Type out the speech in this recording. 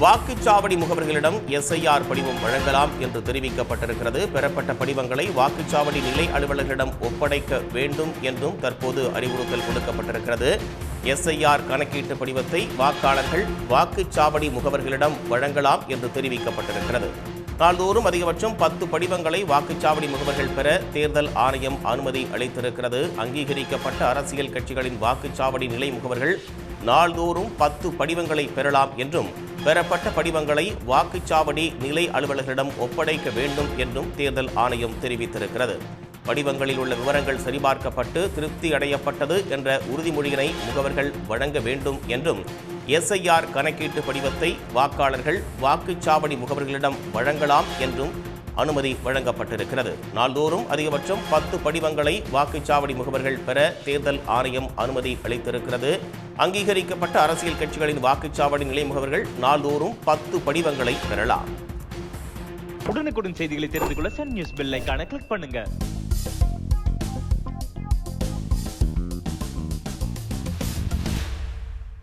வாக்குச்சாவடி முகவர்களிடம் எஸ்ஐஆர் படிவம் வழங்கலாம் என்று தெரிவிக்கப்பட்டிருக்கிறது. பெறப்பட்ட படிவங்களை வாக்குச்சாவடி நிலை அலுவலர்களிடம் ஒப்படைக்க வேண்டும் என்றும் தற்போது அறிவுறுத்தல் கொடுக்கப்பட்டிருக்கிறது. எஸ்ஐஆர் கணக்கீட்டு படிவத்தை வாக்காளர்கள் வாக்குச்சாவடி முகவர்களிடம் வழங்கலாம் என்று தெரிவிக்கப்பட்டிருக்கிறது. நாள்தோறும் அதிகபட்சம் 10 படிவங்களை வாக்குச்சாவடி முகவர்கள் பெற தேர்தல் ஆணையம் அனுமதி அளித்திருக்கிறது. அங்கீகரிக்கப்பட்ட அரசியல் கட்சிகளின் வாக்குச்சாவடி நிலை முகவர்கள் நாள்தோறும் 10 படிவங்களை பெறலாம் என்றும் பெறப்பட்ட படிவங்களை வாக்குச்சாவடி நிலை அலுவலர்களிடம் ஒப்படைக்க வேண்டும் என்றும் தேர்தல் ஆணையம் தெரிவித்திருக்கிறது. படிவங்களில் உள்ள விவரங்கள் சரிபார்க்கப்பட்டு திருப்தி அடையப்பட்டது என்ற உறுதிமொழியினை முகவர்கள் வழங்க வேண்டும் என்றும் எஸ்ஐஆர் கணக்கீட்டு படிவத்தை வாக்காளர்கள் வாக்குச்சாவடி முகவர்களிடம் வழங்கலாம் என்றும் அனுமதி வழங்கப்பட்டிருக்கிறது. நாள்தோறும் அதிகபட்சம் 10 படிவங்களை வாக்குச்சாவடி முகவர்கள் பெற தேர்தல் ஆணையம் அனுமதி அளித்திருக்கிறது. அங்கீகரிக்கப்பட்ட அரசியல் கட்சிகளின் வாக்குச்சாவடி நிலை முகவர்கள் நாள்தோறும் 10 படிவங்களை பெறலாம். உடனுக்குடன் செய்திகளை தெரிந்து கொள்ள சன் நியூஸ் பெல் ஐகானை கிளிக் பண்ணுங்க.